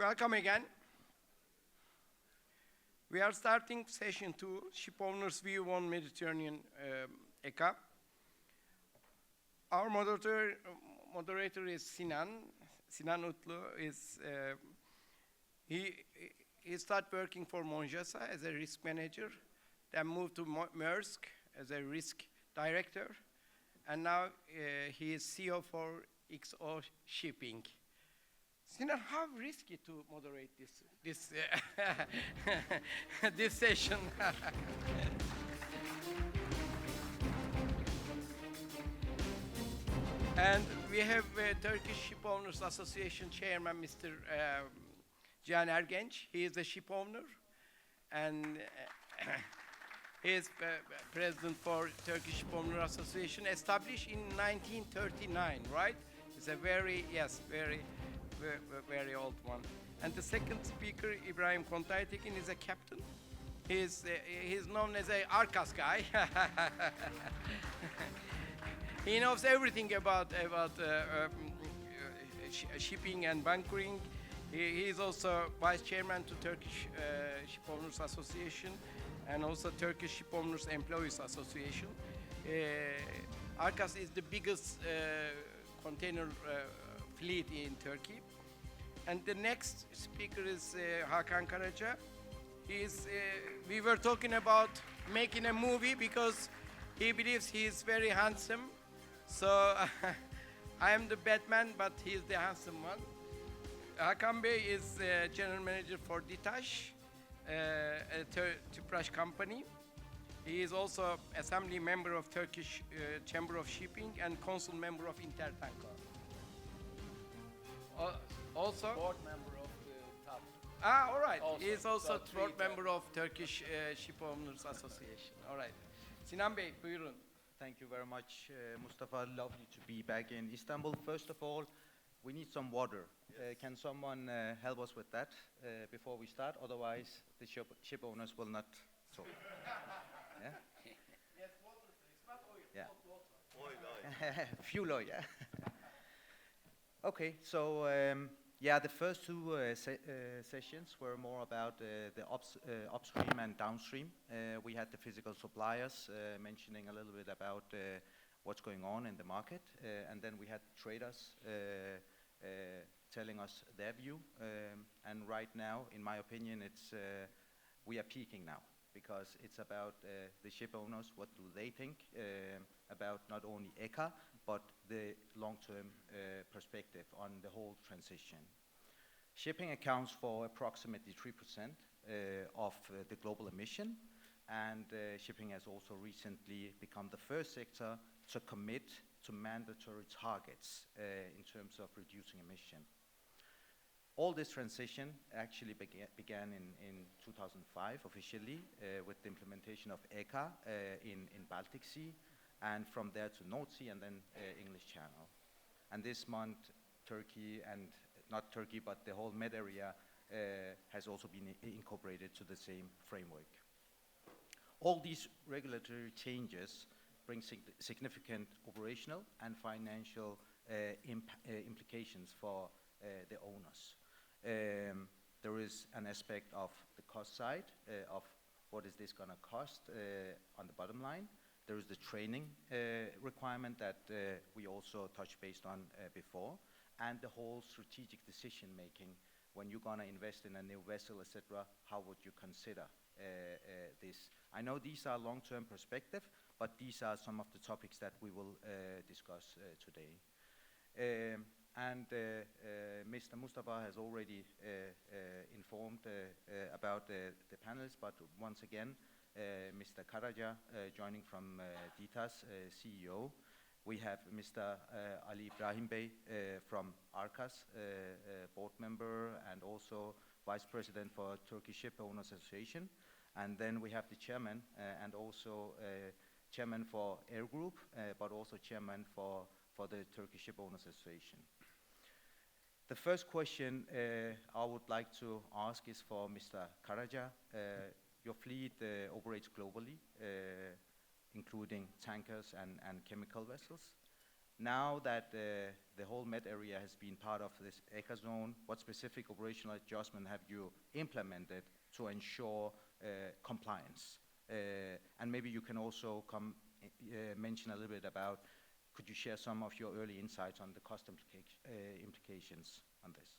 welcome again. We are starting session 2, Shipowners View on Mediterranean ECA. Our moderator is Sinan Utlu. He started working for Monjasa as a risk manager, then moved to Maersk as a risk director, and now he is CEO for XO Shipping. Sinan, how risky to moderate this this session? And we have Turkish Shipowners Association Chairman, Mr. Cihan Ergenç. He is a shipowner, and he is president for Turkish Shipowner Association, established in 1939, right? It's a very old one. And the second speaker, Ibrahim Kontaytekin, is a captain. He's known as a Arkas guy. He knows everything about shipping and bunkering. He is also vice chairman to Turkish Shipowners Association and also Turkish Shipowners Employees Association. Arkas is the biggest container fleet in Turkey. And the next speaker is Hakan Karaca. We were talking about making a movie because he believes he is very handsome. So I am the Batman, but he is the handsome one. Hakan Bey is general manager for DİTAŞ, a Turkish company. He is also assembly member of Turkish Chamber of Shipping and council member of Intertanko. Also board member of the TAP. All right. Also, He is also so board member of Turkish Shipowners Association. All right. Sinan Bey, buyurun. Thank you very much, Mustafa. Lovely to be back in Istanbul. First of all, we need some water. Yes. Can someone help us with that before we start? Otherwise, the ship owners will not talk. Yeah? Yes, water, please. Not oil. Yeah. Water. Fuel oil, yeah. Okay, so the first two sessions were more about the upstream and downstream. We had the physical suppliers mentioning a little bit about what's going on in the market, and then we had traders telling us their view. And right now, in my opinion, we are peaking now because it's about the ship owners. What do they think about not only ECA but the long-term perspective on the whole transition? Shipping accounts for approximately 3% of the global emission, and shipping has also recently become the first sector to commit to mandatory targets in terms of reducing emission. All this transition actually began in 2005 officially with the implementation of ECA in Baltic Sea, and from there to North Sea and then English Channel. And this month, Turkey, and not Turkey, but the whole Med area has also been incorporated to the same framework. All these regulatory changes bring significant operational and financial implications for the owners. There is an aspect of the cost side of what is this going to cost on the bottom line. There is the training requirement that we also touched based on before, and the whole strategic decision making when you're going to invest in a new vessel, etc. How would you consider this? I know these are long-term perspective, but these are some of the topics that we will discuss today. Mr. Mustafa has already informed about the panelists, but once again, Mr. Karaca joining from DİTAŞ, CEO. We have Mr. Ali Ibrahim Bey from Arkas, board member and also vice president for Turkish Shipowners Association. And then we have the chairman and also chairman for Air Group, but also chairman for the Turkish Shipowners Association. The first question I would like to ask is for Mr. Karaca. Your fleet operates globally, including tankers and chemical vessels. Now that the whole Med area has been part of this ECA zone, what specific operational adjustment have you implemented to ensure compliance? And maybe you can also mention a little bit about, could you share some of your early insights on the cost implications on this?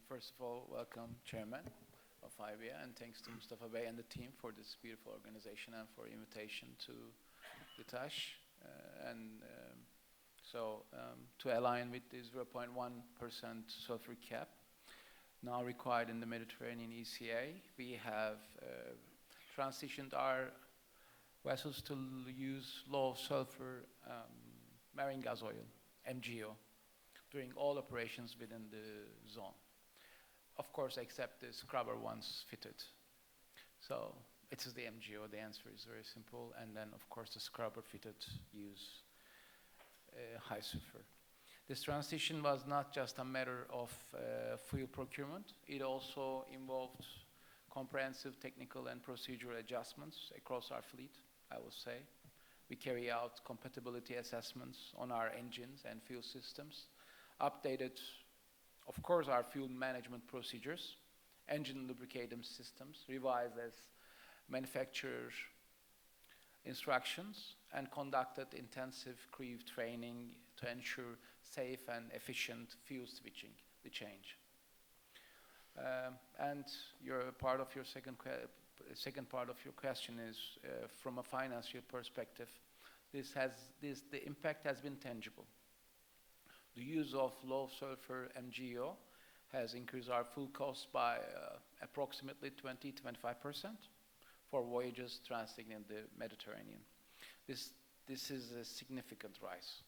First of all, welcome, Chairman of IBA, and thanks to Mustafa Bey and the team for this beautiful organization and for invitation to DİTAŞ. To align with the 0.1% sulfur cap now required in the Mediterranean ECA, we have transitioned our vessels to use low sulfur marine gas oil, MGO, during all operations within the zone. Of course, except the scrubber ones fitted. So it is the MGO, the answer is very simple, and then of course the scrubber fitted use high sulfur. This transition was not just a matter of fuel procurement, it also involved comprehensive technical and procedural adjustments across our fleet, I will say. We carry out compatibility assessments on our engines and fuel systems, updated, of course, our fuel management procedures, engine lubricating systems, revised as manufacturer instructions, and conducted intensive crew training to ensure safe and efficient fuel switching, the change. And second part of your question is from a financial perspective. The impact has been tangible. The use of low sulfur MGO has increased our fuel costs by approximately 20-25% for voyages transiting in the Mediterranean. This is a significant rise,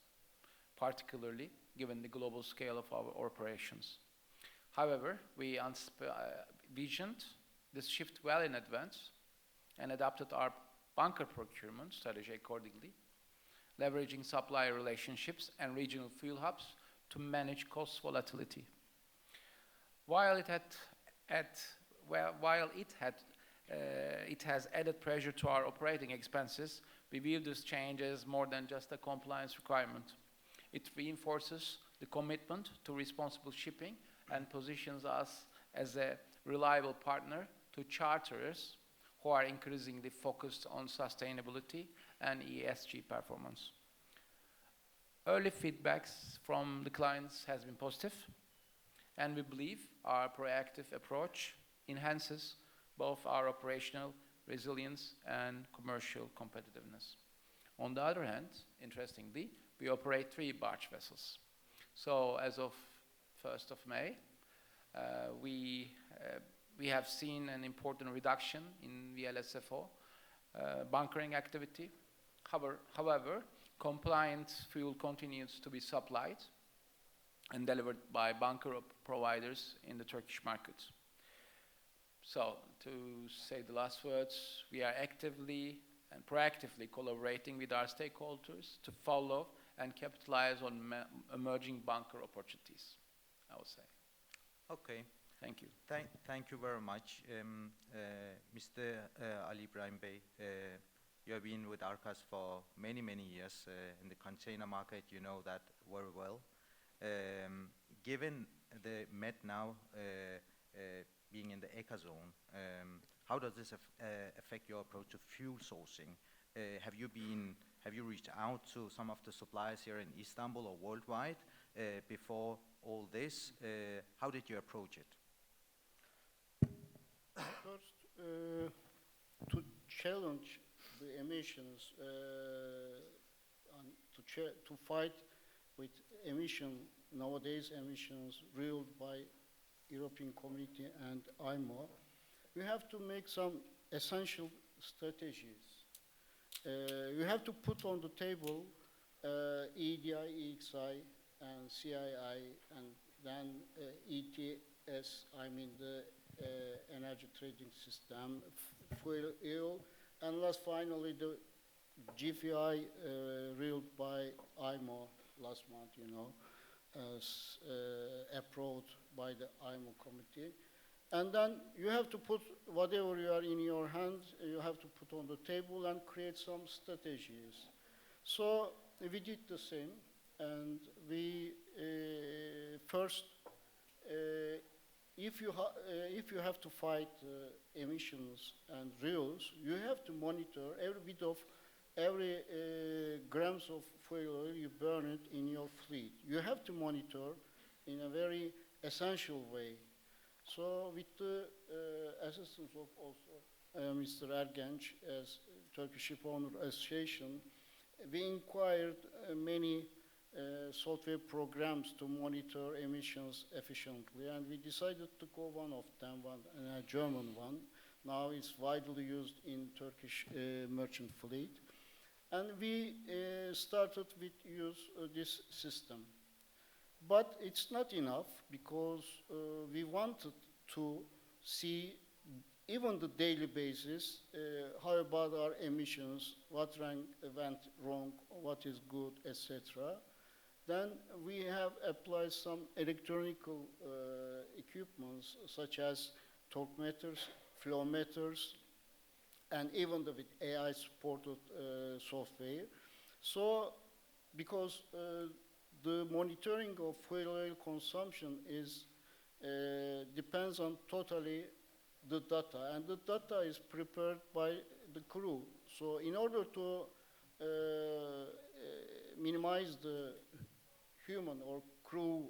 particularly given the global scale of our operations. However, we envisioned this shift well in advance and adapted our bunker procurement strategy accordingly, leveraging supplier relationships and regional fuel hubs to manage cost volatility. While it has added pressure to our operating expenses, we view this change as more than just a compliance requirement. It reinforces the commitment to responsible shipping and positions us as a reliable partner to charterers who are increasingly focused on sustainability and ESG performance. Early feedbacks from the clients has been positive, and we believe our proactive approach enhances both our operational resilience and commercial competitiveness. On the other hand, interestingly, we operate 3 barge vessels. So as of 1st of May, we have seen an important reduction in VLSFO bunkering activity. However, compliant fuel continues to be supplied and delivered by bunker providers in the Turkish market. So, to say the last words, we are actively and proactively collaborating with our stakeholders to follow and capitalize on emerging bunker opportunities, I would say. Okay. Thank you. Thank you very much. Mr. Ali Ibrahim Bey, you have been with Arkas for many, many years in the container market. You know that very well. Given the Med now being in the ECA zone, how does this affect your approach to fuel sourcing? Have you reached out to some of the suppliers here in Istanbul or worldwide before all this? How did you approach it? First, to challenge the emissions, to fight with nowadays emissions ruled by European Community and IMO, we have to make some essential strategies. You have to put on the table EEDI, EXI, and CII, and then ETS, I mean the energy trading system, fuel, and last finally the GFI ruled by IMO last month, you know, approved by the IMO committee. And then you have to put whatever you are in your hands, you have to put on the table and create some strategies. So we did the same, and we first, if you have to fight emissions and rules, you have to monitor every grams of fuel oil you burn it in your fleet. You have to monitor in a very essential way. So with the assistance of also Mr. Ergenç as Turkish Shipowner Association, we inquired many software programs to monitor emissions efficiently, and we decided to go one of them, a German one. Now it's widely used in Turkish merchant fleet. And we started with use this system. But it's not enough, because we wanted to see even the daily basis, how about our emissions, what went wrong, what is good, etc. Then we have applied some electronic equipments such as torque meters, flow meters, and even with AI supported software. So because the monitoring of fuel oil consumption depends on totally the data, and the data is prepared by the crew. So in order to minimize the human or crew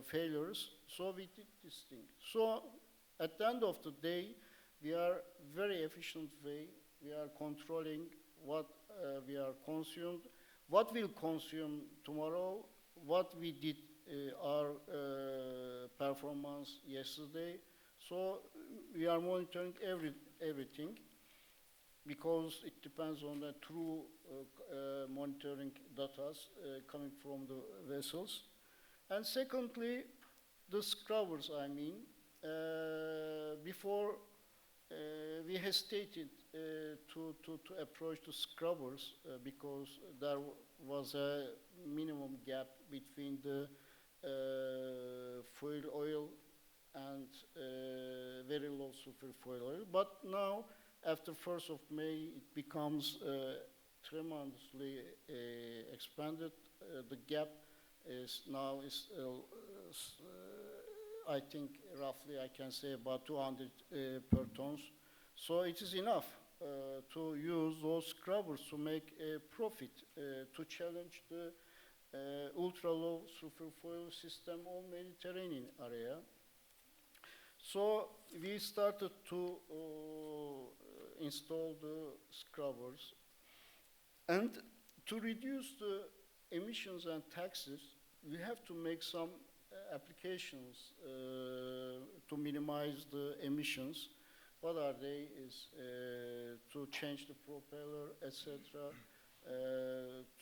failures, so we did this thing. So at the end of the day, we are very efficient way. We are controlling what we are consumed, what we'll consume tomorrow, what we did our performance yesterday. So we are monitoring everything, because it depends on the true monitoring data coming from the vessels. And secondly, the scrubbers, I mean, before we hesitated to approach the scrubbers because there was a minimum gap between the fuel oil and very low sulfur fuel oil. But now, after 1st of May, it becomes tremendously expanded. The gap is now, I think, roughly, I can say about 200 per tons. So it is enough to use those scrubbers to make a profit, to challenge the ultra-low sulfur fuel system on Mediterranean area. So we started to install the scrubbers. And to reduce the emissions and taxes, we have to make some applications to minimize the emissions. What are they? Is to change the propeller, etc.,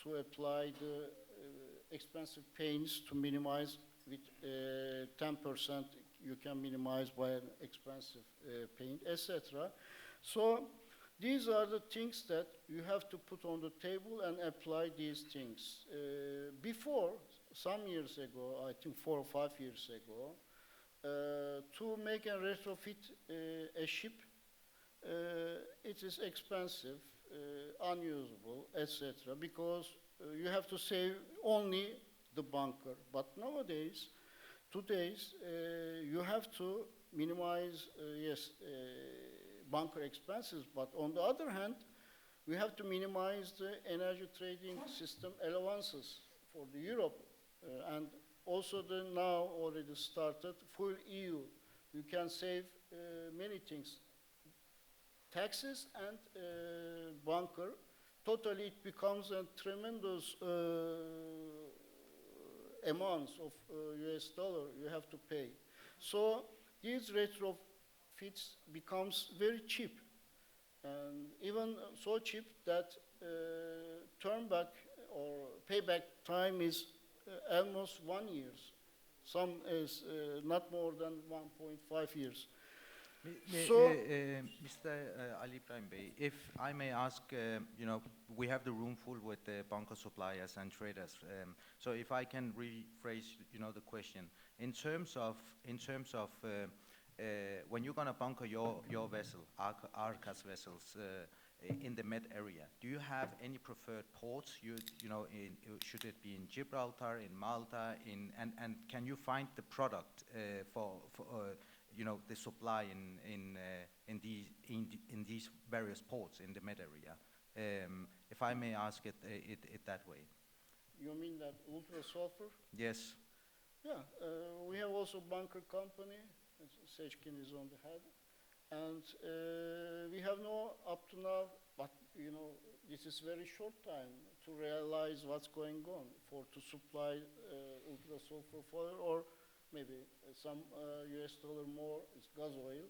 to apply the expensive paints to minimize with 10%. You can minimize by an expensive paint, etc. So these are the things that you have to put on the table and apply these things. Before, some years ago, I think 4 or 5 years ago, to make and retrofit a ship, it is expensive, unusable, etc., because you have to save only the bunker. But nowadays, you have to minimize, bunker expenses, but on the other hand, we have to minimize the energy trading system allowances for the Europe, and also the now already started full EU. You can save many things, taxes and bunker. Totally, it becomes a tremendous amounts of US dollar you have to pay. So these retrofits becomes very cheap, and even so cheap that turn back or payback time is almost 1 year. Some is not more than 1.5 years. So, Mr. Ali Ibrahim Bey, if I may ask, we have the room full with bunker suppliers and traders. So if I can rephrase, the question in terms of when you're gonna bunker your vessel, Arkas vessels, in the Med area. Do you have any preferred ports? Should it be in Gibraltar, in Malta, and can you find the product for the supply in these various ports in the Med area? If I may ask it that way. You mean that ultra sulfur? Yes. Yeah, we have also bunker company. SOxECA is on the head, and we have no up to now. But this is very short time to realize what's going on to supply ultra sulfur foil or maybe some US dollar more is gas oil.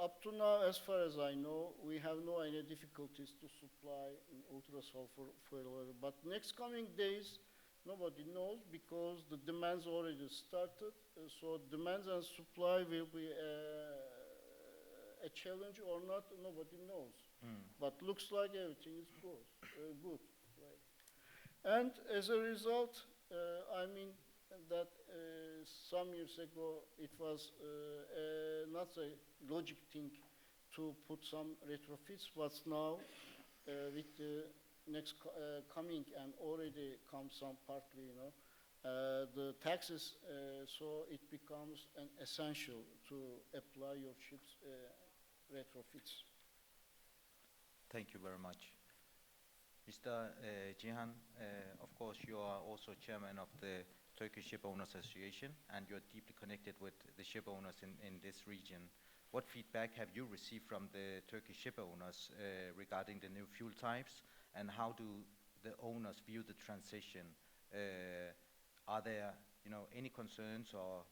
Up to now, as far as I know, we have no any difficulties to supply in ultra sulfur fuel oil. But next coming days, nobody knows because the demands already started. So demands and supply will be a challenge or not, nobody knows. But looks like everything is good. Right? And as a result, I mean that some years ago it was not a logic thing to put some retrofits, but now with the next coming and already come some partly, the taxes, so it becomes an essential to apply your ships retrofits. Thank you very much. Mr. Cihan, of course you are also chairman of the Turkish Shipowners Association, and you're deeply connected with the shipowners in this region. What feedback have you received from the Turkish shipowners regarding the new fuel types, and how do the owners view the transition? Are there, any concerns or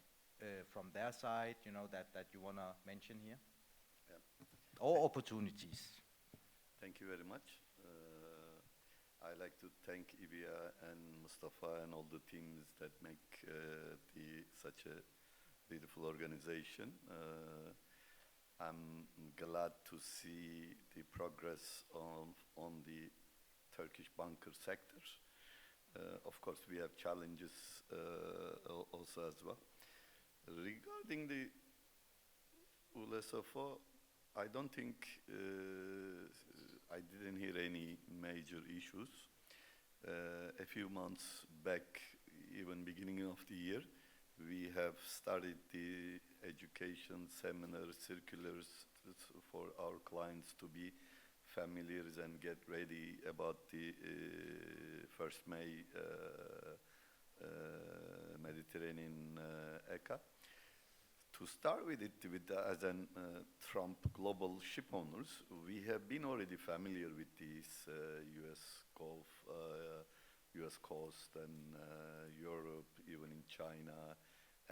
from their side, that you want to mention here? Yeah. Or opportunities? Thank you very much. I'd like to thank Ibia and Mustafa and all the teams that make such a beautiful organization. I'm glad to see the progress on the Turkish bunker sector. Of course, we have challenges also as well. Regarding the ULSFO, I don't think I didn't hear any major issues. A few months back, even beginning of the year, we have started the education seminars, circulars for our clients to be familiar and get ready about the 1st May Mediterranean ECA. To start with it, as an Trump global ship owners, we have been already familiar with these U.S. Gulf, U.S. coast, and Europe, even in China,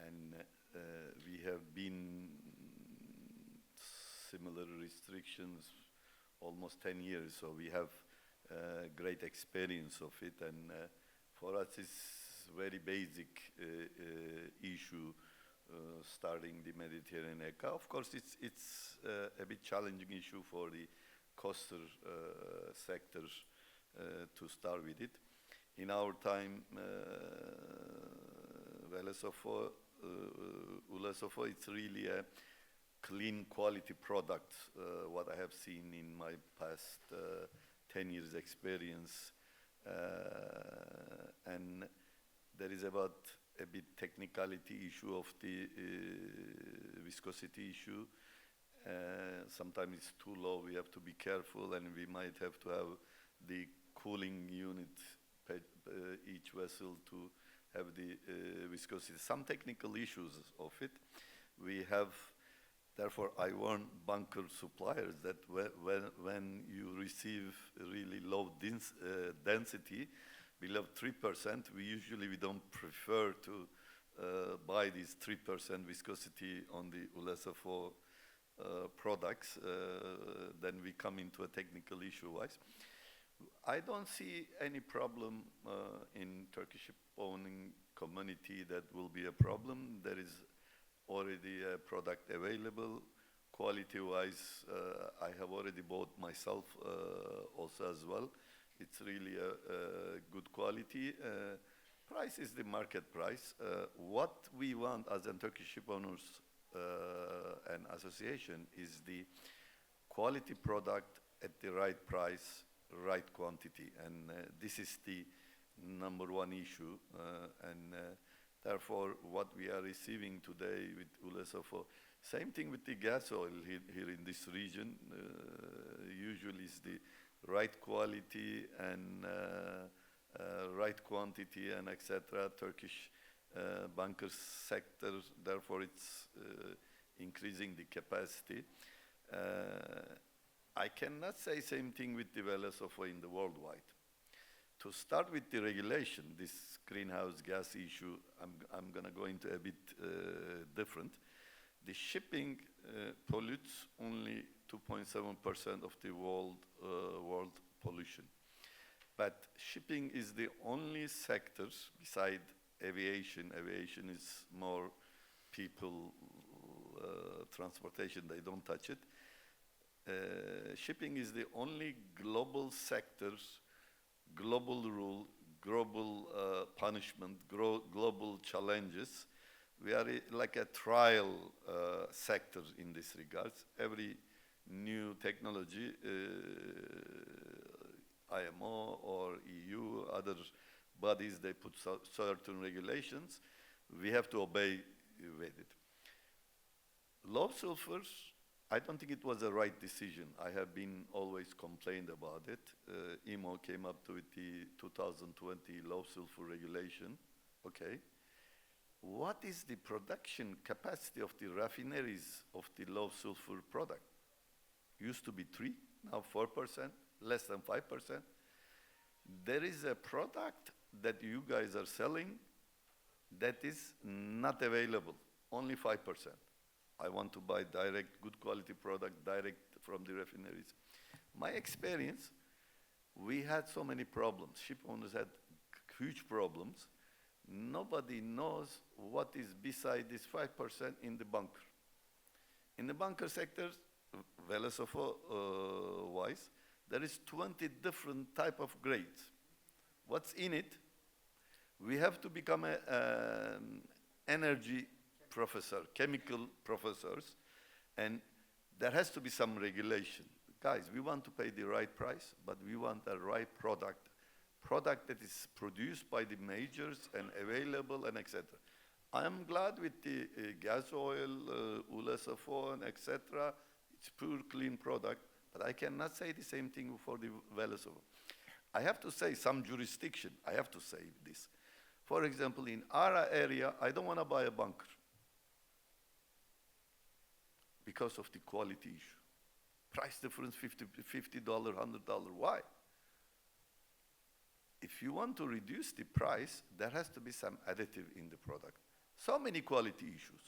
and we have been similar restrictions almost 10 years, so we have great experience of it, and for us it's very basic issue. Starting the Mediterranean ECA. Of course, it's a bit challenging issue for the coaster sector to start with it. In our time, ULSFO, it's really a clean quality product, what I have seen in my past 10 years experience. And there is about a bit technicality issue of the viscosity issue. Sometimes it's too low, we have to be careful, and we might have to have the cooling unit each vessel to have the viscosity. Some technical issues of it. We have, therefore, I warn bunker suppliers that when you receive really low density, below 3%, we don't prefer to buy these 3% viscosity on the ULSFO products. Then we come into a technical issue-wise. I don't see any problem in Turkish ship owning community that will be a problem. There is already a product available. Quality-wise, I have already bought myself also as well. It's really a good quality. Price is the market price. What we want as a Turkish ship owners and association is the quality product at the right price, right quantity. And this is the number one issue. Therefore, what we are receiving today with ULSFO, same thing with the gas oil here in this region, usually is the right quality and right quantity and etc. Turkish bunker sector, therefore it's increasing the capacity. I cannot say same thing with the ULSFO in the worldwide. To start with the regulation, this greenhouse gas issue, I'm going to go into a bit different. The shipping pollutes only 2.7% of the world pollution. But shipping is the only sector beside aviation. Aviation is more people transportation, they don't touch it. Shipping is the only global sector, global rule, global punishment, global challenges. We are like a trial sector in this regards. Every new technology, IMO or EU, other bodies, they put certain regulations. We have to obey with it. Low sulfur, I don't think it was a right decision. I have been always complained about it. IMO came up with the 2020 low sulfur regulation. Okay. What is the production capacity of the refineries of the low sulfur product? Used to be 3, now 4%, less than 5%. There is a product that you guys are selling that is not available, only 5%. I want to buy direct, good quality product direct from the refineries. My experience, we had so many problems. Shipowners had huge problems. Nobody knows what is beside this 5% in the bunker. In the bunker sector, ULSFO-wise, there is 20 different type of grades. What's in it? We have to become an energy professor, chemical professors, and there has to be some regulation. Guys, we want to pay the right price, but we want the right product that is produced by the majors and available and etc. I am glad with the gas oil, ULSFO and etc. It's pure clean product, but I cannot say the same thing for the ULSFO. I have to say some jurisdiction, I have to say this. For example, in our area, I don't want to buy a bunker because of the quality issue. Price difference, $50, $100, why? If you want to reduce the price, there has to be some additive in the product. So many quality issues.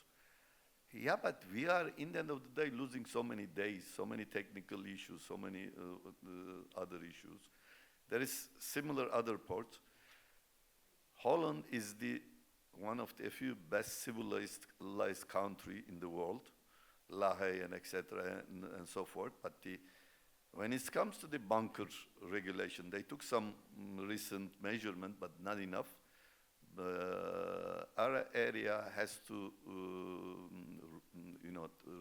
Yeah, but we are, in the end of the day, losing so many days, so many technical issues, so many other issues. There is similar other ports. Holland is one of the few best civilized country in the world, La Haye and etc. and so forth. But when it comes to the bunker regulation, they took some recent measurement, but not enough. Our area has to,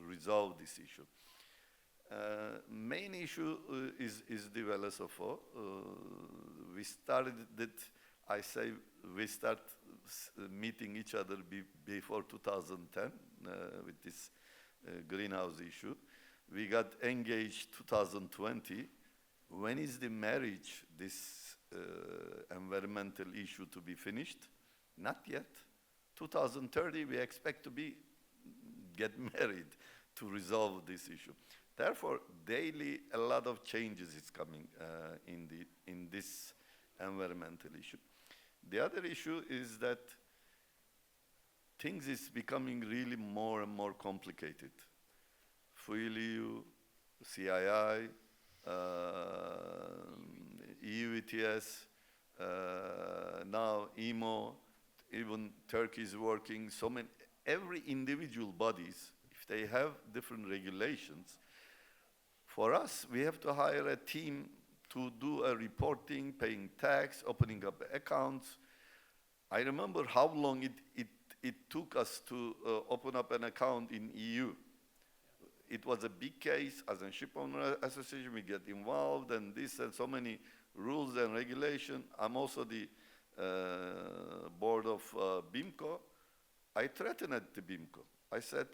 resolve this issue. Main issue is the ULSFO. We started it. I say we start meeting each other before 2010 with this greenhouse issue. We got engaged 2020. When is the marriage, this environmental issue to be finished? Not yet. 2030, we expect to get married to resolve this issue. Therefore, daily, a lot of changes is coming in this environmental issue. The other issue is that things is becoming really more and more complicated. Fuel EU, CII, EU ETS, now IMO, even Turkey is working. Every individual bodies, if they have different regulations, for us, we have to hire a team to do a reporting, paying tax, opening up accounts. I remember how long it took us to open up an account in EU. it was a big case. As a Shipowner association, we get involved and this and so many rules and regulation. I'm also the board of BIMCO. I threatened the BIMCO. I said,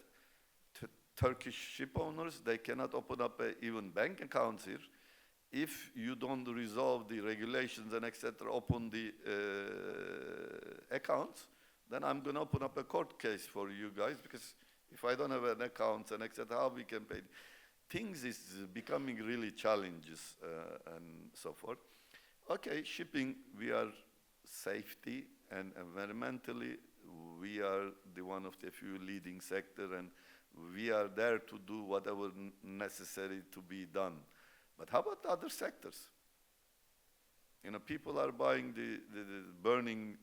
Turkish shipowners, they cannot open up even bank accounts here. If you don't resolve the regulations and etc., open the accounts, then I'm going to open up a court case for you guys, because if I don't have an account and etc., how we can pay? Things is becoming really challenges and so forth. Okay, shipping, we are safety and environmentally, we are the one of the few leading sector, and we are there to do whatever necessary to be done. But how about other sectors? You know, people are buying burning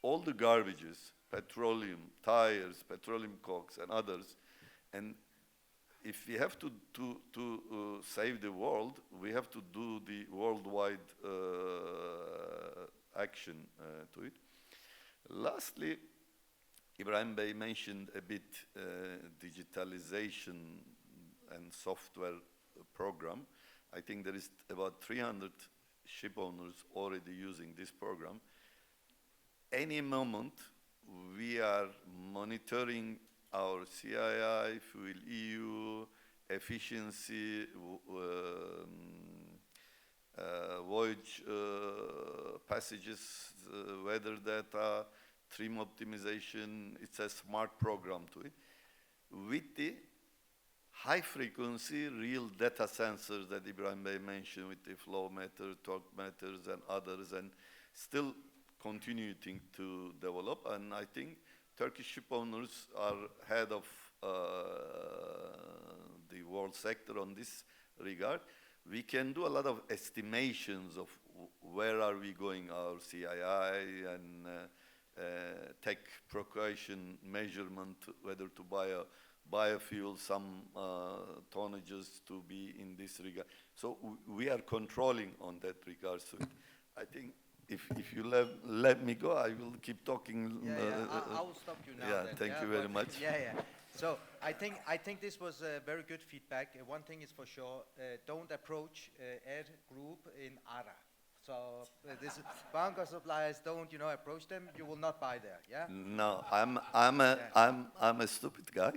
all the garbages, petroleum, tires, petroleum cokes, and others. And if we have to save the world, we have to do the worldwide action to it. Lastly, Ibrahim Bey mentioned a bit digitalization and software program. I think there is about 300 ship owners already using this program. Any moment, we are monitoring our CII, fuel EU, efficiency, voyage passages, weather data, trim optimization. It's a smart program to it. With the high frequency real data sensors that Ibrahim Bey mentioned, with the flow meter, torque meters, and others, and still continuing to develop. And I think Turkish ship owners are head of the world sector on this regard. We can do a lot of estimations of where are we going, our CII, and tech precaution measurement, whether to buy a biofuel, some tonnages to be in this regard. So we are controlling on that regard. So I think if you let me go, I will keep talking. I will stop you now. Yeah, then. thank you very much. Yeah. So I think this was very good feedback. One thing is for sure: don't approach Ed Group in ARA. So this bunker suppliers, don't approach them. You will not buy there. Yeah. No, I'm a stupid guy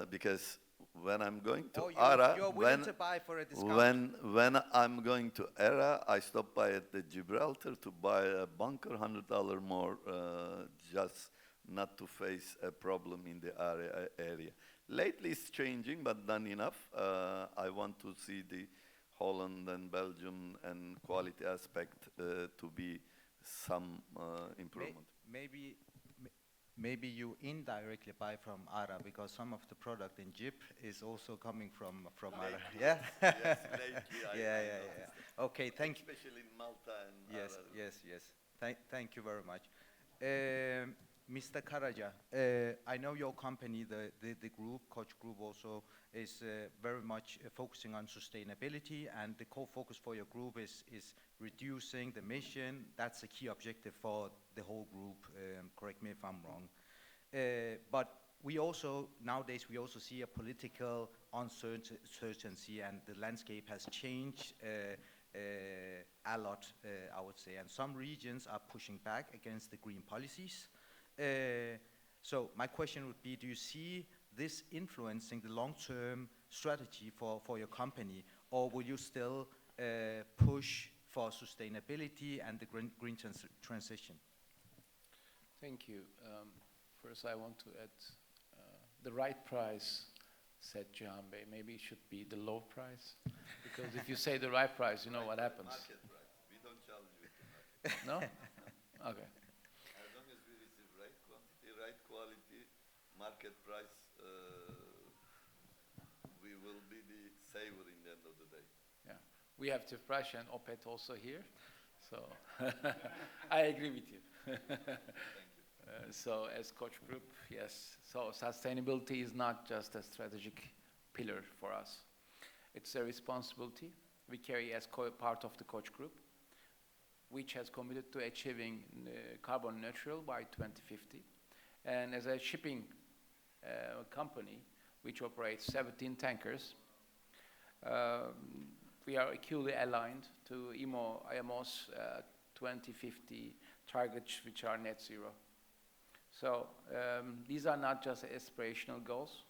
because when I'm going to ARA, you're willing to buy for a discount. When I'm going to ARA, I stop by at the Gibraltar to buy a bunker, $100 more, just not to face a problem in the area. Lately it's changing, but not enough. I want to see the Holland and Belgium and quality aspect to be some improvement. Maybe you indirectly buy from ARA, because some of the product in JIP is also coming from ARA. Yeah. Yes, lately. Yeah. Okay, thank you. Especially in Malta and Yes. Thank you very much. Mr. Karaca, I know your company, the group, Koç Group also, is very much focusing on sustainability, and the core focus for your group is reducing the emission. That's a key objective for the whole group. Correct me if I'm wrong. But we also, nowadays, we also see a political uncertainty, and the landscape has changed a lot, I would say. And some regions are pushing back against the green policies. So my question would be, do you see this influencing the long-term strategy for your company, or will you still push for sustainability and the green transition? Thank you. First, I want to add the right price, said Cihan Bey. Maybe it should be the low price, because if you say the right price, you know what happens. Market price. We don't challenge with the market. No? Okay. As long as we receive right quantity, right quality, market price, we will be the saver in the end of the day. Yeah. We have Tüpraş and Opet also here, so I agree with you. So as Koç Group, yes, so sustainability is not just a strategic pillar for us. It's a responsibility we carry as part of the Koç Group, which has committed to achieving carbon neutral by 2050. And as a shipping company, which operates 17 tankers. We are equally aligned to IMO's 2050 targets, which are net zero. So these are not just aspirational goals.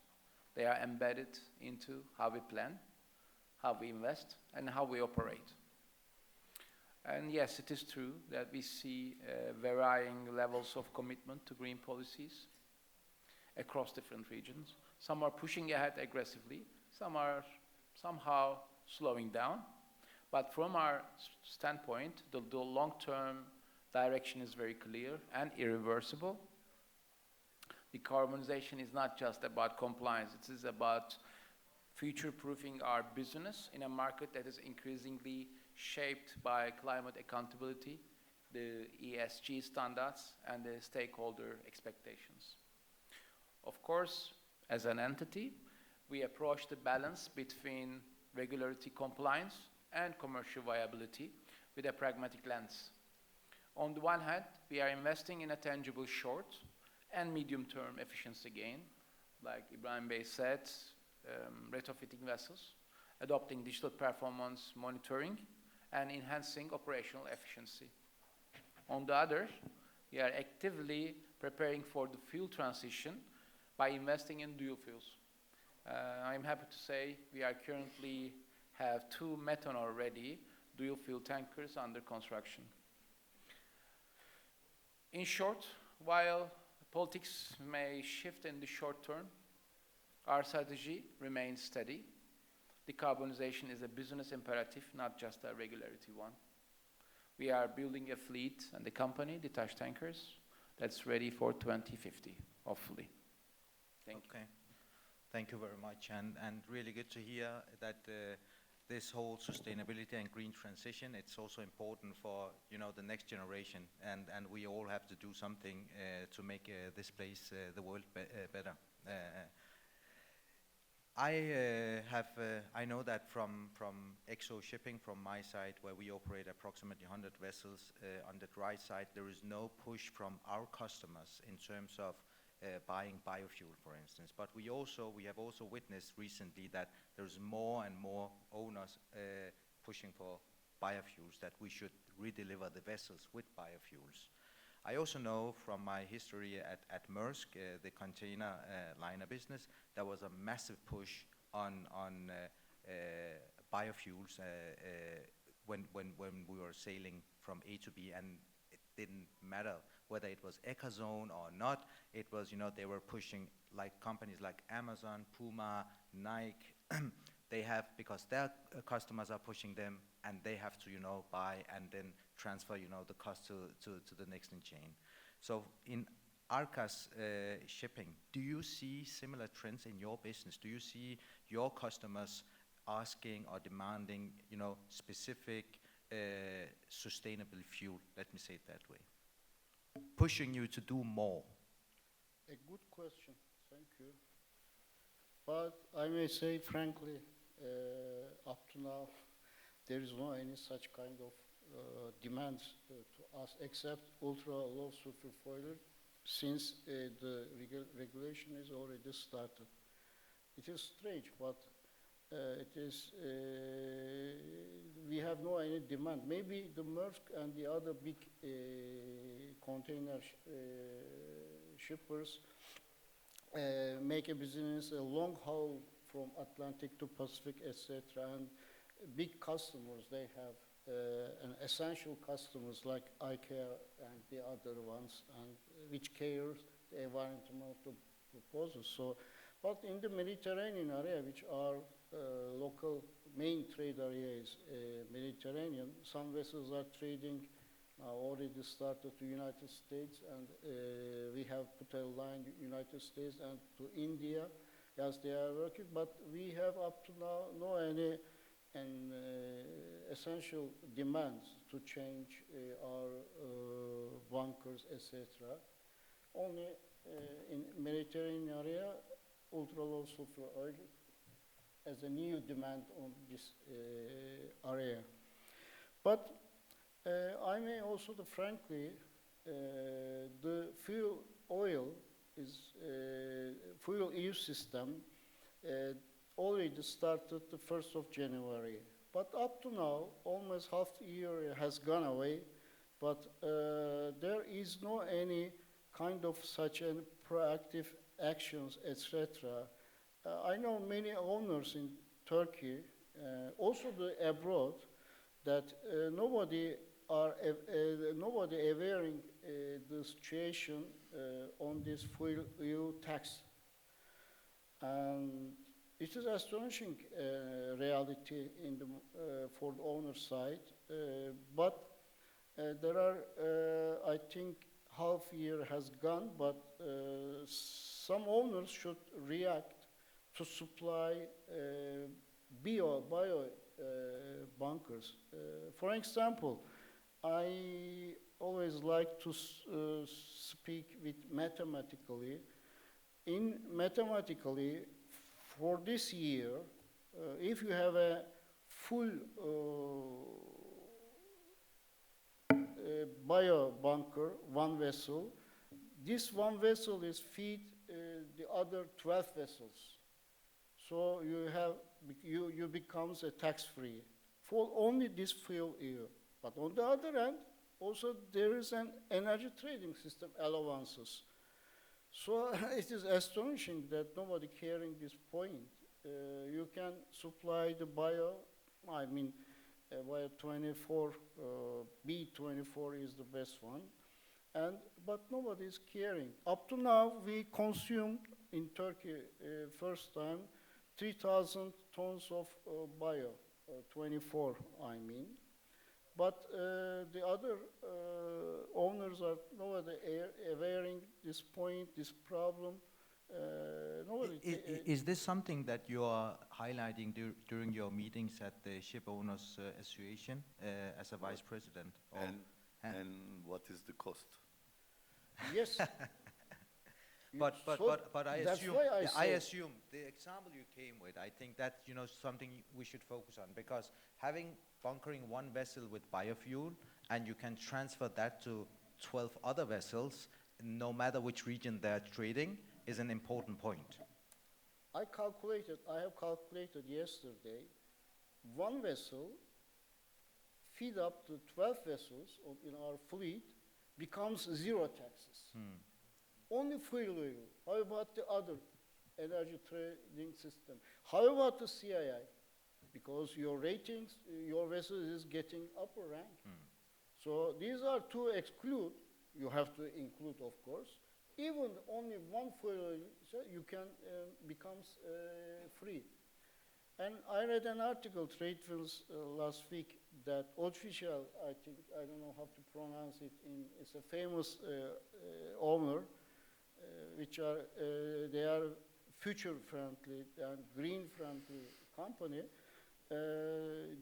They are embedded into how we plan, how we invest, and how we operate. And yes, it is true that we see varying levels of commitment to green policies across different regions. Some are pushing ahead aggressively, some are somehow slowing down. But from our standpoint, the long-term direction is very clear and irreversible. Decarbonization is not just about compliance, it is about future-proofing our business in a market that is increasingly shaped by climate accountability, the ESG standards, and the stakeholder expectations. Of course, as an entity, we approach the balance between regulatory compliance and commercial viability with a pragmatic lens. On the one hand, we are investing in a tangible short and medium-term efficiency gain, like Ibrahim Bey said, retrofitting vessels, adopting digital performance monitoring, and enhancing operational efficiency. On the other, we are actively preparing for the fuel transition by investing in dual fuels. I'm happy to say we are currently have 2 methanol-ready dual fuel tankers under construction. In short, while politics may shift in the short term, our strategy remains steady. Decarbonization is a business imperative, not just a regularity one. We are building a fleet and a company, DİTAŞ Tankers, that's ready for 2050, hopefully. Thank you. Thank you very much, and really good to hear that this whole sustainability and green transition, it's also important for the next generation, and we all have to do something to make this place, the world, better. I know that from EXO Shipping, from my side, where we operate approximately 100 vessels, on the dry side, there is no push from our customers in terms of buying biofuel, for instance. But we have also witnessed recently that there's more and more owners pushing for biofuels, that we should redeliver the vessels with biofuels. I also know from my history at Maersk, the container liner business, there was a massive push on biofuels when we were sailing from A to B, and it didn't matter whether it was Ecozone or not. It was, they were pushing, like companies like Amazon, Puma, Nike. They have, because their customers are pushing them, and they have to, buy and then transfer, the cost to the next in chain. So in Arkas shipping, do you see similar trends in your business? Do you see your customers asking or demanding, specific sustainable fuel? Let me say it that way. Pushing you to do more. A good question, thank you. But I may say frankly, up to now, there is no any such kind of demands to us except ultra low sulfur foiler, since the regulation is already started. It is strange, but we have no any demand. Maybe the Maersk and the other big container shippers make a business, a long haul from Atlantic to Pacific, etc. And big customers, they have and essential customers like IKEA and the other ones, and which cares the environmental proposals. So, but in the Mediterranean area, which are local main trade areas, Mediterranean, some vessels are trading already started to United States, and we have put a line United States and to India as they are working, but we have up to now no any essential demands to change our bunkers, etc. Only in Mediterranean area, ultra low sulfur oil as a new demand on this area. But I may also frankly, the fuel oil is fuel EU system already started the 1st of January. But up to now, almost half a year has gone away, but there is no any kind of such a proactive actions, etc. I know many owners in Turkey, also the abroad, that nobody awareing the situation on this fuel EU tax. And it is astonishing reality in the, for the owner side, but there are, I think, half year has gone, but some owners should react to supply bio bunkers. For example, I always like to speak with mathematically. In mathematically, for this year, if you have a full bio bunker, one vessel, this one vessel is feed the other 12 vessels. So you becomes a tax-free for only this fuel year. But on the other hand, also there is an energy trading system allowances. So it is astonishing that nobody caring this point. You can supply the bio, I mean, bio 24, B24 is the best one, but nobody is caring. Up to now, we consumed in Turkey first time 3,000 tons of bio 24, I mean. But the other owners are nobody awareing this point, this problem. Is this something that you are highlighting during your meetings at the Shipowners Association as a vice president? And what is the cost? Yes. But I that's assume, why I assume the example you came with, I think that's something we should focus on, because having bunkering one vessel with biofuel and you can transfer that to 12 other vessels, no matter which region they're trading, is an important point. I have calculated yesterday, one vessel feed up to 12 vessels in our fleet becomes zero taxes. Only fuel oil. How about the other energy trading system? How about the CII? Because your ratings, your vessel is getting upper rank. So these are to exclude. You have to include, of course. Even only one fuel oil, so you can becomes free. And I read an article, Tradefilms, last week, that official, I think, I don't know how to pronounce it, it's a famous owner, which are, they are future-friendly and green-friendly company.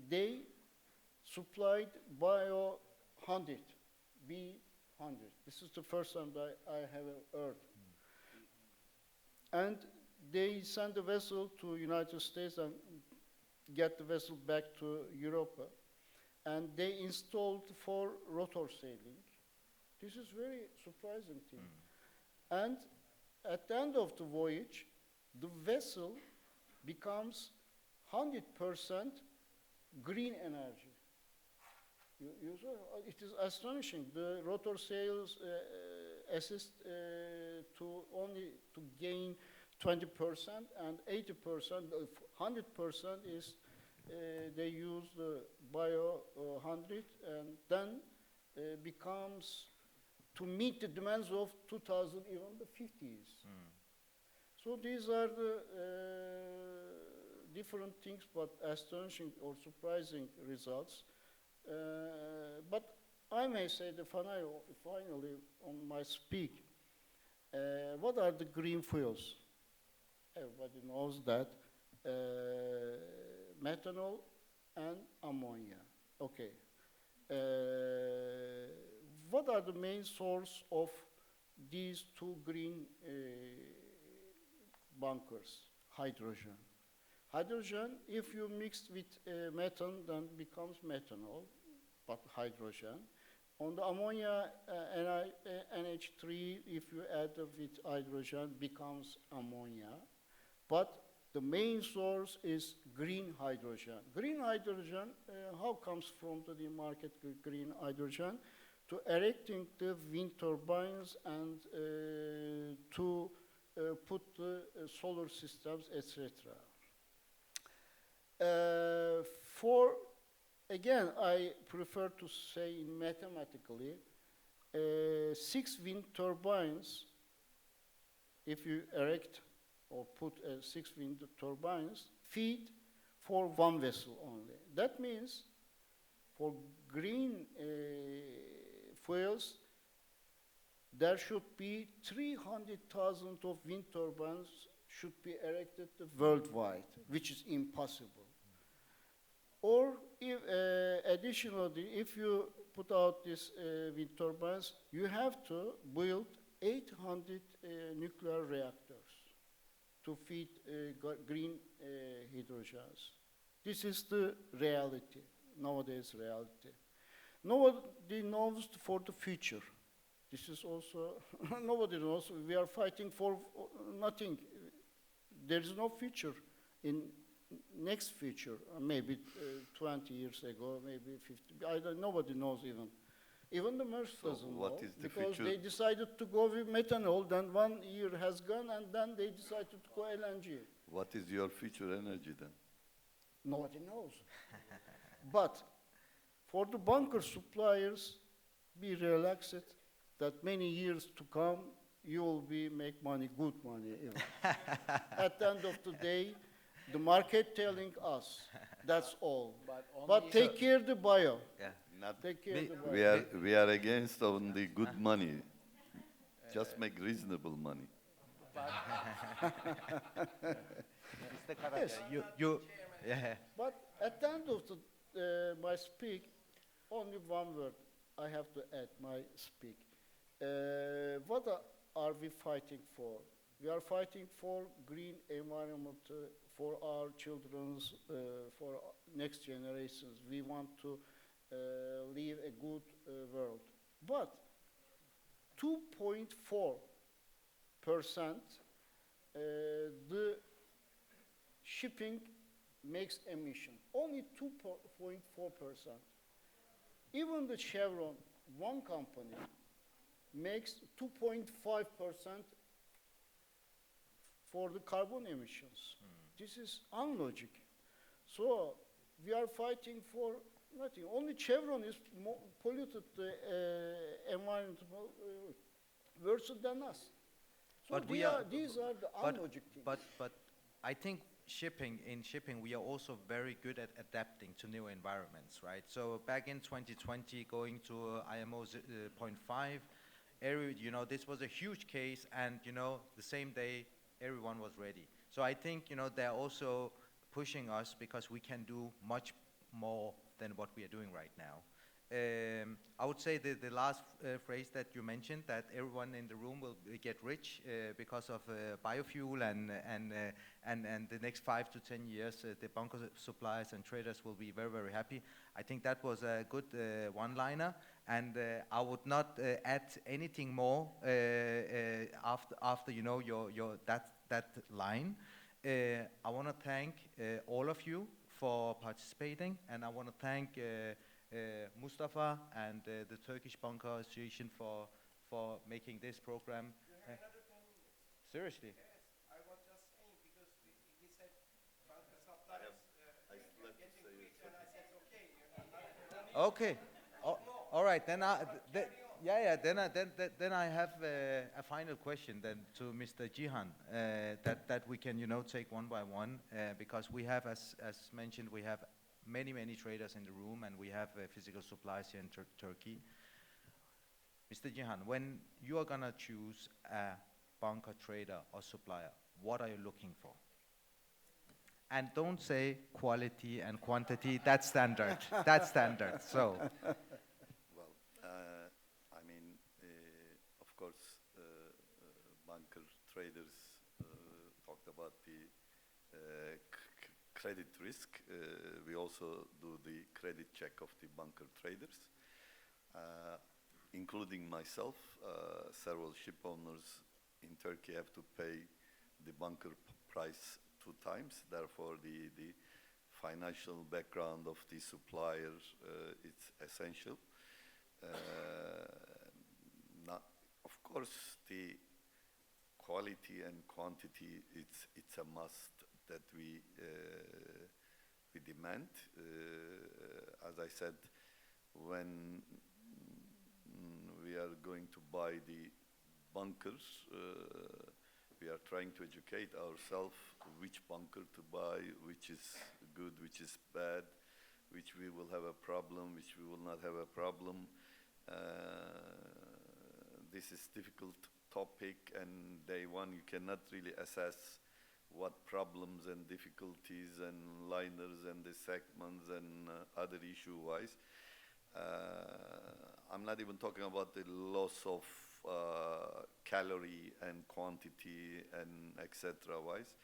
They supplied bio 100, B100. This is the first time that I have heard. And they sent the vessel to United States and get the vessel back to Europe. And they installed 4 rotor sailing. This is very surprising thing. And at the end of the voyage, the vessel becomes 100% green energy. It is astonishing. The rotor sails assist to gain 20% and 80%, 100% is they use the bio 100 and then becomes to meet the demands of 2000, even the 50s. So these are the different things, but astonishing or surprising results. But I may say that finally on my speak, what are the green fuels? Everybody knows that methanol and ammonia. Okay. What are the main source of these 2 green bunkers? Hydrogen. Hydrogen, if you mix with methane, then becomes methanol, but hydrogen. On the ammonia, NH3, if you add with hydrogen, becomes ammonia. But The main source is green hydrogen. Green hydrogen, how comes from the market green hydrogen? To erecting the wind turbines and to put the solar systems, etc. Again, I prefer to say mathematically, 6 wind turbines, if you erect or put 6 wind turbines, feed for 1 vessel only. That means for green fuels, there should be 300,000 of wind turbines should be erected worldwide, which is impossible. Or if, additionally, if you put out these wind turbines, you have to build 800 nuclear reactors to feed green hydrogens. This is the reality, nowadays reality. Nobody knows for the future. This is also, nobody knows. We are fighting for nothing. There is no future in next future, maybe 20 years ago, maybe 50, nobody knows even. Even the MERS doesn't know, because they decided to go with methanol, then 1 year has gone, and then they decided to go LNG. What is your future energy then? Nobody knows. But for the bunker suppliers, be relaxed that many years to come, you will make money, good money even. At the end of the day, the market telling us, that's all. But take care the bio. Yeah. Take care the bio. We are against on the good money. Just make reasonable money. Mr. Karaca, Yes. yeah. But at the end of my speak, only one word I have to add my speak. What are we fighting for? We are fighting for green environment, for our children's, for next generations. We want to live a good world. But 2.4% the shipping makes emission. Only 2.4%. Even the Chevron, one company, makes 2.5% for the carbon emissions. This is unlogic. So we are fighting for nothing. Only Chevron is more polluted the environment worse than us. So But these are the unlogic things. But I think in shipping, we are also very good at adapting to new environments, right? So back in 2020, going to IMO 0.5, this was a huge case, and the same day everyone was ready. So I think they're also pushing us because we can do much more than what we are doing right now. I would say the last phrase that you mentioned, that everyone in the room will get rich because of biofuel, and the next 5 to 10 years the bunker suppliers and traders will be very, very happy. I think that was a good one-liner, and I would not add anything more after your that line. I want to thank all of you for participating, and I want to thank Mustafa and the Turkish Bunker Association for making this program. Seriously? Yes, I was just saying, because he said bunker suppliers getting rich, and I said, okay. Okay. All right. Then then I have a final question then to Mr. Cihan, that we can take one by one, because we have, as mentioned, we have many traders in the room, and we have physical suppliers here in Turkey. Mr. Cihan, when you are gonna choose a bunker trader or supplier, what are you looking for? And don't say quality and quantity. That's standard. That's standard. So. Well, I mean, of course, bunker traders talked about the credit risk. We also do the credit check of the bunker traders, including myself. Several ship owners in Turkey have to pay the bunker price two times. Therefore, the financial background of the supplier is essential. Not, of course, the quality and quantity, it's a must that we demand. As I said, when we are going to buy the bunkers, we are trying to educate ourselves which bunker to buy, which is good, which is bad, which we will have a problem, which we will not have a problem. This is difficult topic, and day one you cannot really assess what problems and difficulties and liners and the segments and other issue-wise. I'm not even talking about the loss of calorie and quantity and etc. wise.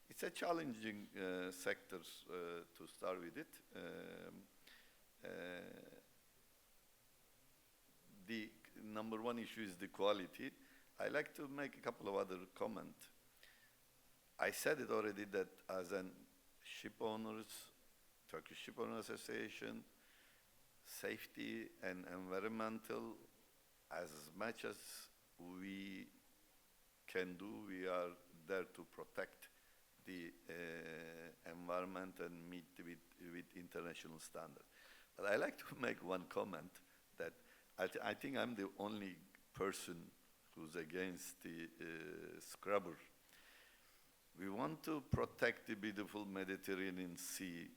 It's a challenging sector to start with it. The number one issue is the quality. I like to make a couple of other comments. I said it already that as an Shipowners, Turkish Shipowners Association, safety and environmental, as much as we can do, we are there to protect the environment and meet with international standards. But I like to make one comment that I think I'm the only person who's against the scrubber. We want to protect the beautiful Mediterranean Sea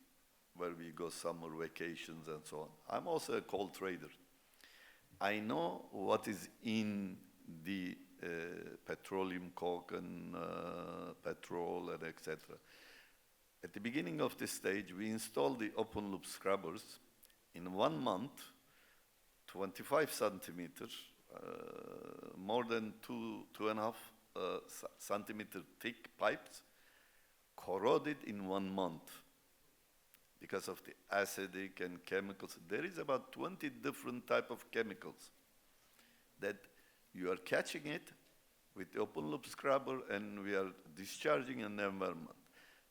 where we go summer vacations and so on. I'm also a coal trader. I know what is in the petroleum coke and petrol and etc. At the beginning of this stage, we installed the open loop scrubbers. In 1 month, 25 centimeters, more than 2.5 centimeter thick pipes corroded in 1 month because of the acidic and chemicals. There is about 20 different type of chemicals that you are catching it with the open loop scrubber and we are discharging in the environment.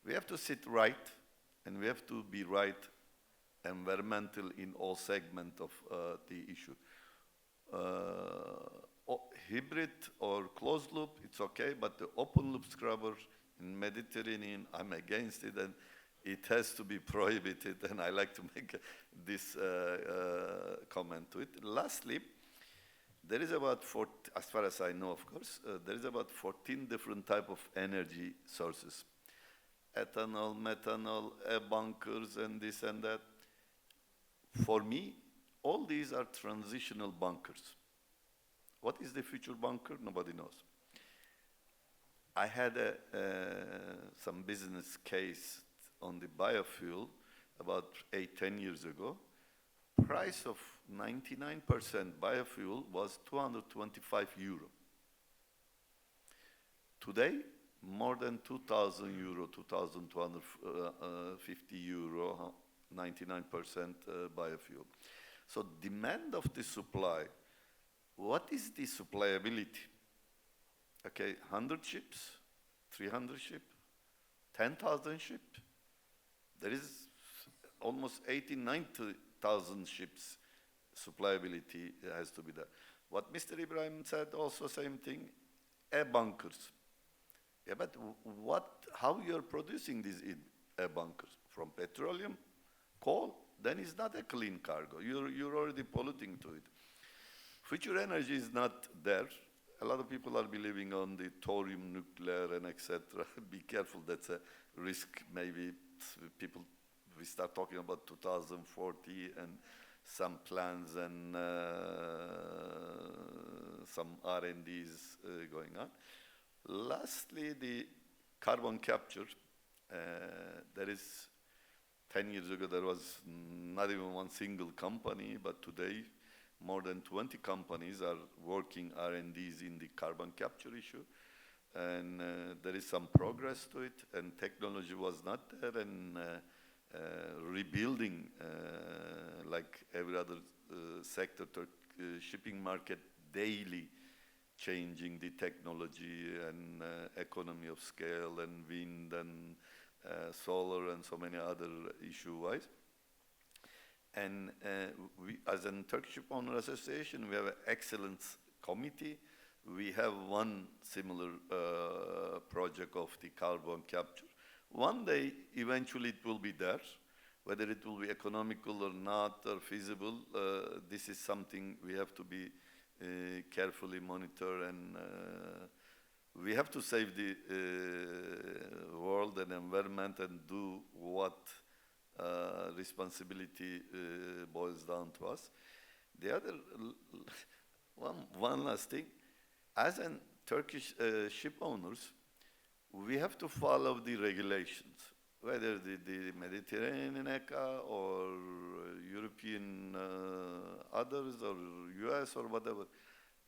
We have to sit right and we have to be right environmental in all segment of the issue. Hybrid or closed loop, it's okay, but the open loop scrubber in Mediterranean, I'm against it, and it has to be prohibited, and I like to make this comment to it. Lastly, there is about, as far as I know, of course, there is about 14 different type of energy sources. Ethanol, methanol, bunkers, and this and that. For me, all these are transitional bunkers. What is the future bunker? Nobody knows. I had some business case on the biofuel about 8-10 years ago. Price of 99% biofuel was 225 euro. Today, more than 2,000 euro, 2,250 euro, 99% biofuel. So demand of the supply, what is the supplyability? Okay, 100 ships, 300 ships, 10,000 ships. There is almost 90,000 ships supplyability has to be there. What Mr. Ibrahim said also same thing, bunkers. Yeah, but how you're producing these bunkers? From petroleum, coal, then it's not a clean cargo. You're already polluting to it. Future energy is not there. A lot of people are believing on the thorium, nuclear, and etc. Be careful, that's a risk. Maybe people, we start talking about 2040 and some plans and some R&Ds going on. Lastly, the carbon capture. There is 10 years ago, there was not even one single company, but today, more than 20 companies are working R&Ds in the carbon capture issue. And there is some progress to it, and technology was not there, and rebuilding, like every other sector, shipping market daily changing the technology and economy of scale and wind and solar and so many other issue-wise. And we, as a Turkish Shipowner Association, we have an excellence committee. We have one similar project of the carbon capture. One day, eventually it will be there. Whether it will be economical or not, or feasible, this is something we have to be carefully monitor, and we have to save the world and environment and do what responsibility boils down to us. The other, one last thing, as in Turkish ship owners, we have to follow the regulations, whether the Mediterranean ECA or European others or US or whatever.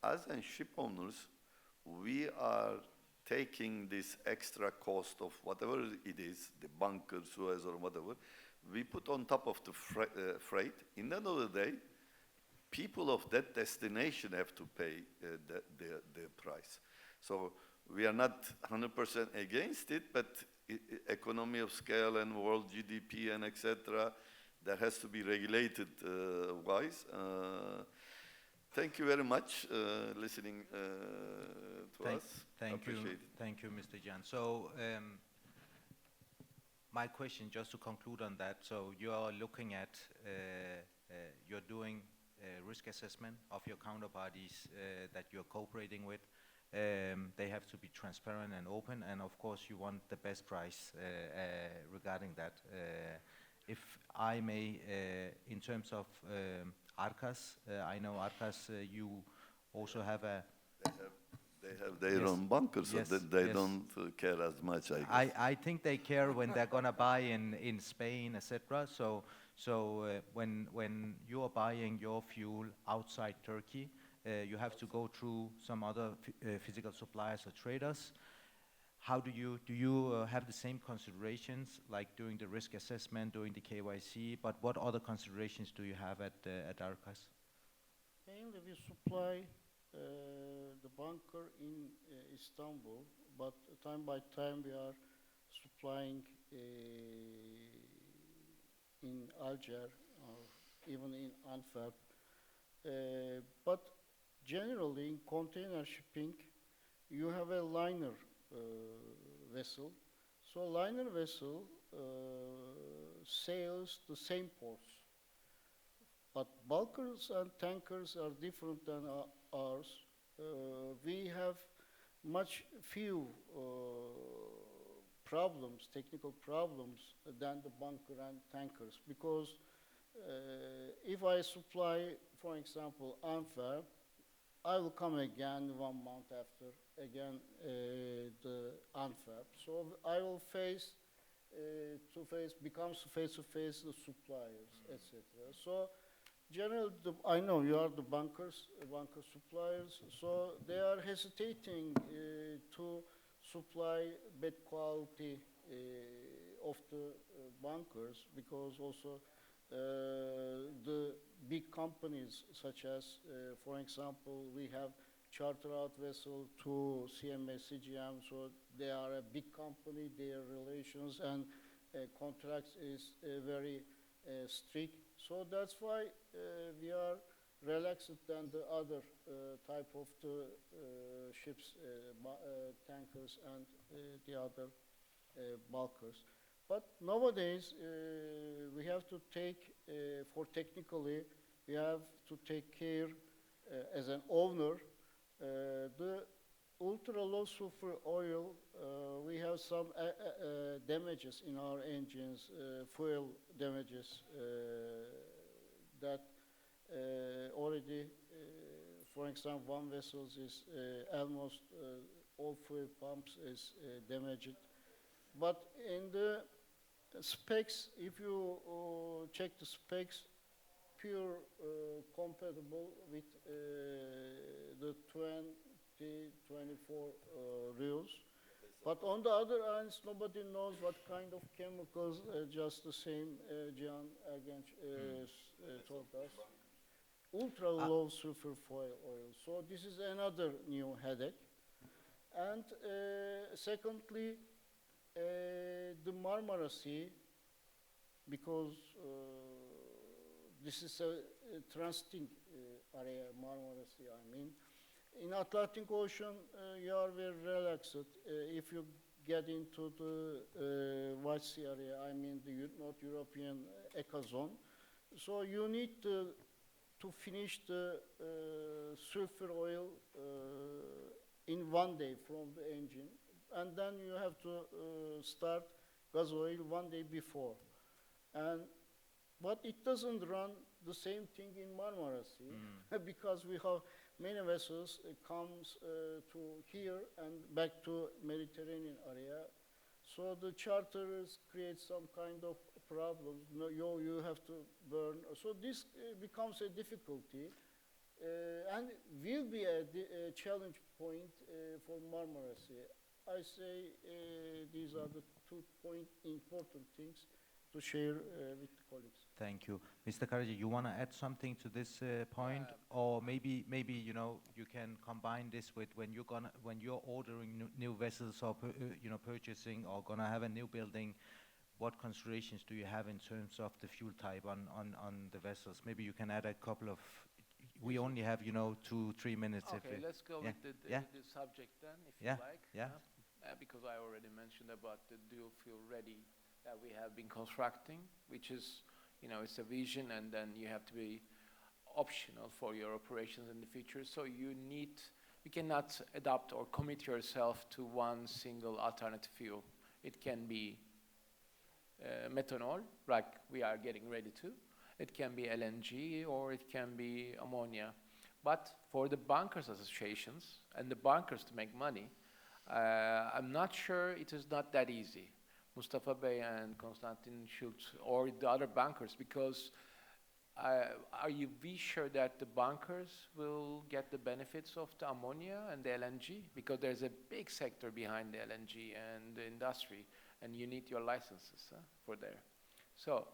As in ship owners, we are taking this extra cost of whatever it is, the bunker, Suez or whatever, we put on top of the freight. In the end of the day, people of that destination have to pay the price. So we are not 100% against it, but economy of scale and world GDP and etc., that has to be regulated wise. Thank you very much listening to us. Thank you. Appreciate it. Thank you, Mr. Cihan. So my question, just to conclude on that, so you are looking at, you're doing risk assessment of your counterparties that you're cooperating with. They have to be transparent and open, and of course you want the best price regarding that. If I may, in terms of Arkas, I know Arkas, you also have a... They have their Yes. own bunkers, so Yes, they yes. don't care as much, I guess. I think they care when they're gonna buy in Spain, etc. So when you are buying your fuel outside Turkey, you have to go through some other physical suppliers or traders. How do you have the same considerations, like doing the risk assessment, doing the KYC, but what other considerations do you have at Arkas? Mainly we supply the bunker in Istanbul, but time by time we are supplying in Alger or even in Antwerp. But generally in container shipping, you have a liner vessel. So liner vessel sails the same ports. But bulkers and tankers are different than ours. We have much few problems, technical problems, than the bunker and tankers, because if I supply, for example, Antwerp, I will come again 1 month after, again the Antwerp. So I will becomes face-to-face the suppliers, etc. So generally, I know you are the bunker suppliers, so they are hesitating to supply bad quality of the bunkers, because also the big companies such as, for example, we have charter out vessel to CMA CGM, so they are a big company, their relations and contracts is very strict. So that's why we are relaxed than the other type of the ships, tankers and the other bulkers. But nowadays we have to take, for technically, we have to take care as an owner, the ultra low sulfur oil, we have some damages in our engines, fuel damages that already, for example, one vessel is almost all fuel pumps is damaged. But in the specs, if you check the specs, pure compatible with the 2024 rules. But on the other hand, nobody knows what kind of chemicals, just the same Cihan Ergenç told us. ultra low sulfur fuel oil. So this is another new headache. And secondly, the Marmara Sea, because this is a transiting area, Marmara Sea, I mean. In Atlantic Ocean, you are very relaxed. If you get into the White Sea area, I mean the North European ECA zone, so you need to finish the sulfur oil in one day from the engine, and then you have to start gas oil one day before. But it doesn't run the same thing in Marmara Sea because we have many vessels comes to here and back to Mediterranean area. So the charters create some kind of problems. No, you have to burn. So this becomes a difficulty and will be a challenge point for Marmara Sea. I say these are the 2 important things to share with the colleagues. Thank you. Mr. Karaca, you want to add something to this point? Or maybe you know, you can combine this with when you're ordering new vessels or purchasing or gonna have a new building, what considerations do you have in terms of the fuel type on the vessels? Maybe you can add a couple of, we only have, 2-3 minutes. Okay, let's go with the subject then, if you like. Yeah. Because I already mentioned about the dual fuel ready that we have been constructing, which is, it's a vision, and then you have to be optional for your operations in the future. So you cannot adopt or commit yourself to one single alternative fuel. It can be methanol, like we are getting ready to. It can be LNG, or it can be ammonia. But for the bunkers associations and the bunkers to make money, I'm not sure it is not that easy. Mustafa Bey and Konstantin should, or the other bankers, because are you be sure that the bankers will get the benefits of the ammonia and the LNG? Because there's a big sector behind the LNG and the industry, and you need your licenses for there. So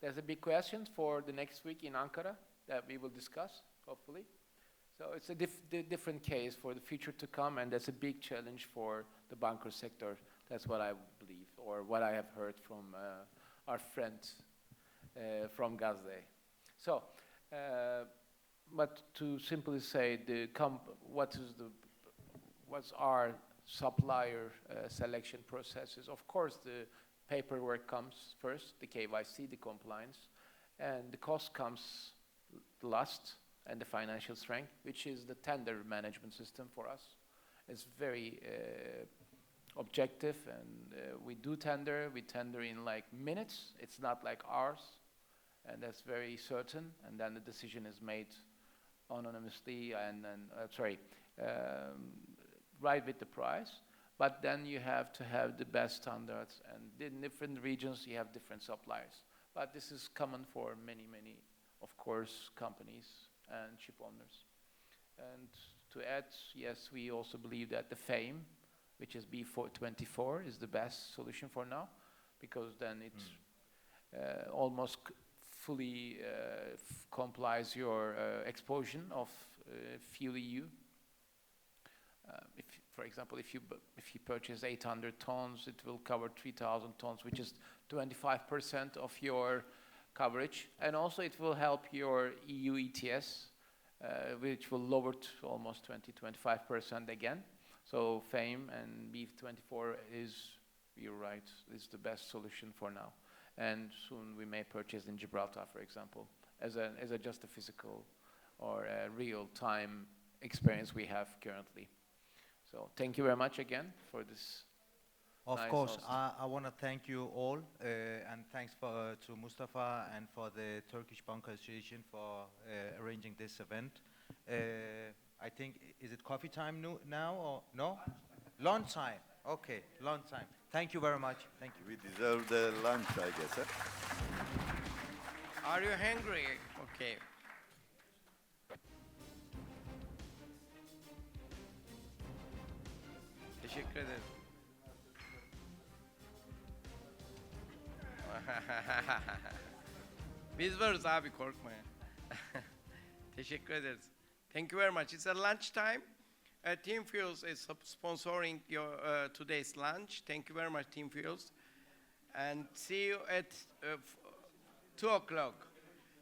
there's a big question for the next week in Ankara that we will discuss, hopefully. So it's a different case for the future to come, and that's a big challenge for the bunker sector. That's what I believe, or what I have heard from our friend from Gazze. So, but to simply say, what's our supplier selection processes? Of course, the paperwork comes first, the KYC, the compliance, and the cost comes last, and the financial strength, which is the tender management system for us. It's very objective, and we tender in like minutes. It's not like ours, and that's very certain. And then the decision is made anonymously and right with the price. But then you have to have the best standards, and in different regions you have different suppliers. But this is common for many, of course, companies and shipowners. And to add, yes, we also believe that the FAME, which is B24, is the best solution for now, because then it almost fully complies your expulsion of fuel EU. For example, if you purchase 800 tons, it will cover 3,000 tons, which is 25% of your coverage, and also it will help your EU ETS, which will lower to almost 20-25% again. So FAME and B24 you're right, is the best solution for now. And soon we may purchase in Gibraltar, for example, as just a physical or a real-time experience we have currently. So thank you very much again for this. Of course, I want to thank you all, and thanks to Mustafa and for the Turkish Bunker Association for arranging this event. I think, is it coffee time now or no? Lunch time. Okay, lunch time. Thank you very much. Thank you. We deserve the lunch, I guess. Are you hungry? Okay. Teşekkür ederim. Biz varız abi, korkma ya. Teşekkür ederiz. Thank you very much. It's a lunch time. Team Fuels is sponsoring your today's lunch. Thank you very much, Team Fuels. And see you at 2 o'clock.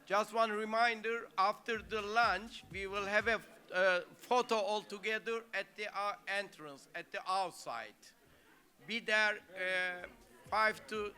Just one reminder, after the lunch, we will have a photo all together at the entrance, at the outside. Be there 5 to